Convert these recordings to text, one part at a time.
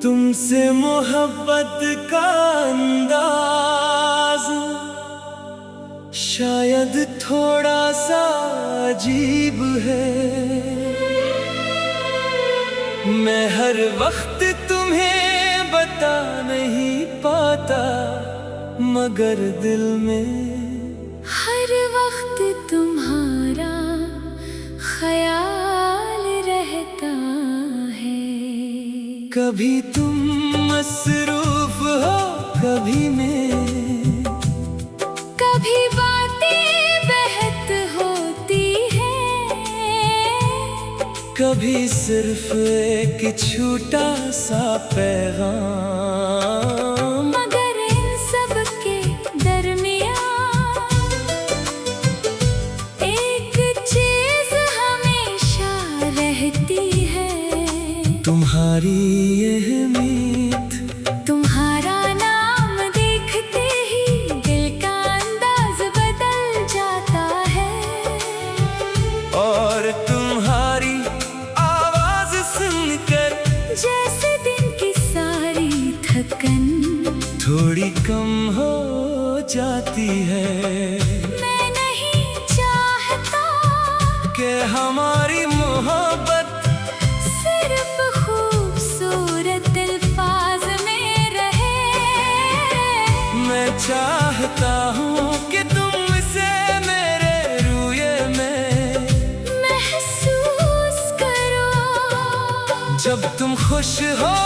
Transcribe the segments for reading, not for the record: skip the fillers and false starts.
तुमसे मोहब्बत का अंदाज शायद थोड़ा सा अजीब है। मैं हर वक्त तुम्हें बता नहीं पाता, मगर दिल में हर वक्त तुम्हारा ख्याल रहता है। कभी तुम मसरूफ हो, कभी मैं, कभी बातें बहत होती है, कभी सिर्फ एक छोटा सा पैगाम। मगर इन सब के दरमियान एक चीज हमेशा रहती है। तुम्हारी अहमियत, तुम्हारा नाम देखते ही दिल का अंदाज बदल जाता है। और तुम्हारी आवाज सुनकर जैसे दिन की सारी थकन थोड़ी कम हो जाती है। मैं नहीं चाहता कि हमारी मोहब्बत सिर्फ खूबसूरत अल्फाज में रहे। मैं चाहता हूँ कि तुम इसे मेरे रूए में महसूस करो। जब तुम खुश हो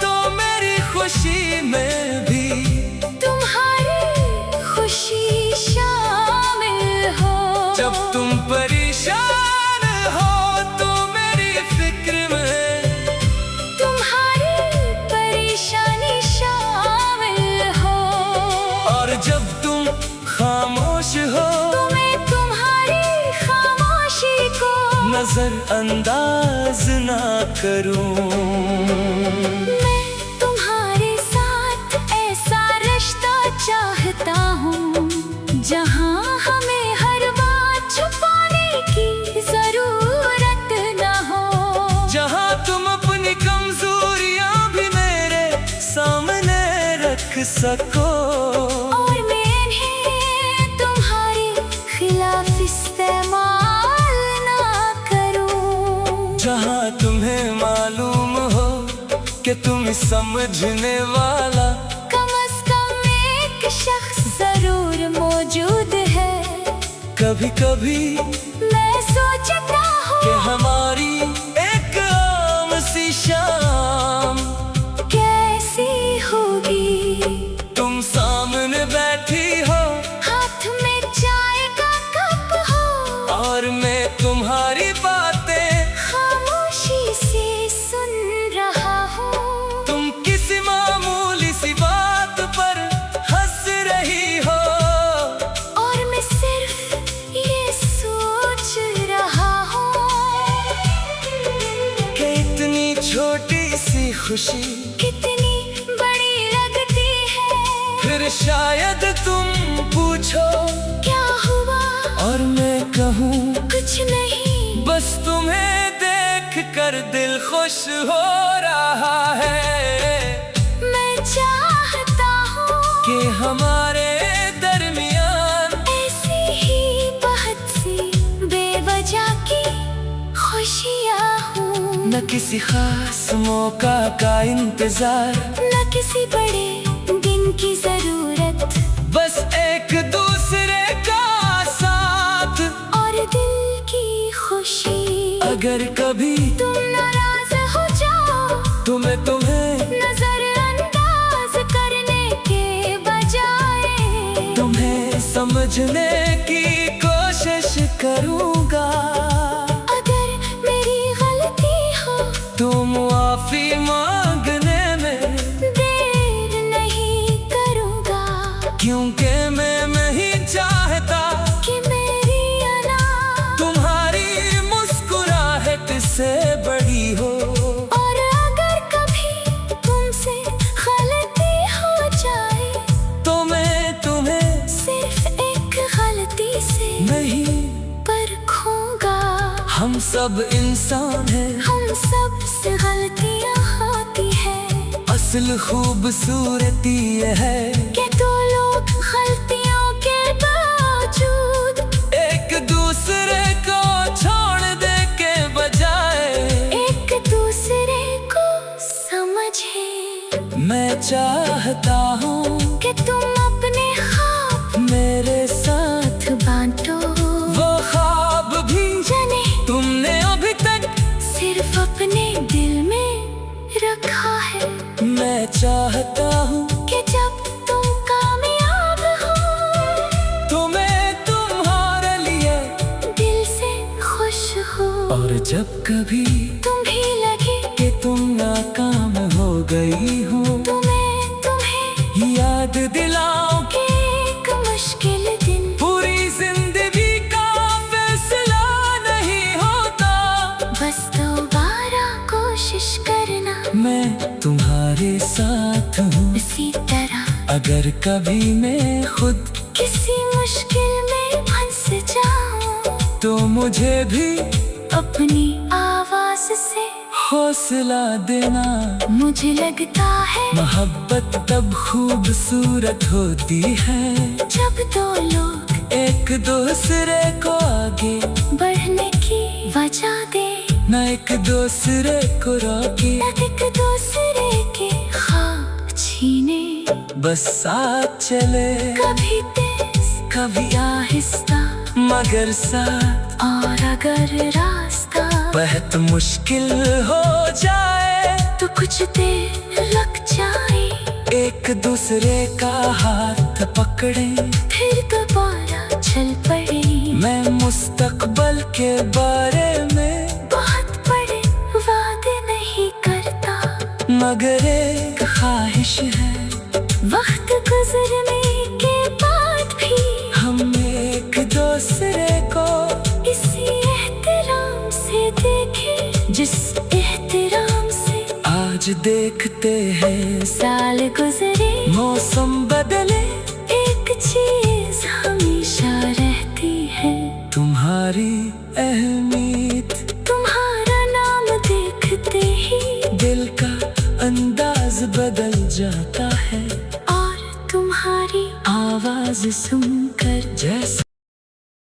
तो मेरी खुशी में भी तुम्हारी खुशी शामिल हो। जब तुम परेशान हो तो मेरी फिक्र में तुम्हारी परेशानी शामिल हो। और जब तुम खामोश हो तो मैं तुम्हारी खामोशी को नजरअंदाज ना करूं। मैं तुम्हारे साथ ऐसा रिश्ता चाहता हूँ जहाँ हमें हर बात छुपाने की जरूरत न हो। जहाँ तुम अपनी कमजोरियां भी मेरे सामने रख सको, और मैं इन्हें तुम्हारे खिलाफ इस्तेमाल ना करूं। जहाँ तुम्हें मालूम हो कि तुम समझने वाला कम से कम एक शख्स जरूर मौजूद है। कभी कभी मैं सोचता कि हूँ हमारी एक आम सी शाम कैसी होगी। तुम सामने बैठी हो हाथ में चाय का कप हो और मैं तुम्हारी बातें खामोशी से सुन रहा हूँ। तुम किसी मामूली सी बात पर हंस रही हो और मैं सिर्फ ये सोच रहा हूँ कि इतनी छोटी सी खुशी कितनी बड़ी लगती है। फिर शायद तुम पूछो क्या हुआ, और मैं कहूँ कुछ नहीं। बस तुम्हें देख कर दिल खुश हो रहा है। मैं चाहता हूँ कि हमारे दरमियान ऐसी ही बहुत सी बेवजह की खुशियाँ हूँ। न किसी खास मौका का इंतजार, न किसी बड़े दिन की जरूरत, बस एक दूसरे का साथ और दिल की खुशी। अगर कभी तुम नाराज हो जाओ तो मैं तुम्हें नजरअंदाज करने के बजाय तुम्हें समझने की कोशिश करूँगा। अगर मेरी गलती हो तो मुआफी मांगने में देर नहीं करूँगा। क्योंकि मैं नहीं चाहता कि मेरी अना तुम्हारी मुस्कुराहट से बड़ी हो। और अगर कभी तुमसे गलती हो जाए तो मैं तुम्हें सिर्फ एक गलती से नहीं परखूंगा। हम सब इंसान हैं, हम सब से गलतियां होती है। असल खूबसूरती ये है कि दो लोग गलतियों के बावजूद एक दूसरे को छोड़ दे के बजाय एक दूसरे को समझे। मैं चाहता हूँ कि तुम अपने ख्वाब मेरे साथ बांटो, वो ख्वाब भी जाने तुमने अभी तक सिर्फ अपने दिल में रखा है। मैं चाहता हूँ कि जब तुम कामयाब हो तो मैं तुम्हारे लिए दिल से खुश हो, और जब कभी तुम भी लगे कि तुम नाकाम हो गई हो तो मैं तुम्हें याद दिलाऊं कि एक मुश्किल दिन पूरी जिंदगी का फैसला नहीं होता। बस दोबारा कोशिश करना मैं तुम्हारे साथ हूँ इसी तरह। अगर कभी मैं खुद किसी मुश्किल में फंस जाऊं तो मुझे भी अपनी आवाज से हौसला देना। मुझे लगता है मोहब्बत तब खूबसूरत होती है जब दो लोग एक दूसरे को आगे बढ़ने की वजह दे, न एक दूसरे को रोके न एक दूसरे के ख्वाब छीने। बस साथ चले कभी तेज कभी आहिस्ता मगर साथ, और अगर रास्ता बहुत मुश्किल हो जाए तो कुछ देर लग जाए, एक दूसरे का हाथ पकड़े फिर दोबारा चल पड़े। मैं मुस्तकबल के बारे में बहुत बड़े वादे नहीं करता मगर एक ख्वाहिश है वक्त गुजरने के बाद भी हम एक दूसरे को इसी एहतराम से देखें जिस एहतराम से आज देखते हैं। साल गुजरे मौसम बदले एक चीज हमेशा रहती है, तुम्हारी अहमियत तुम्हारा नाम देखते ही दिल का अंदाज बदल जाता है और तुम्हारी आवाज सुन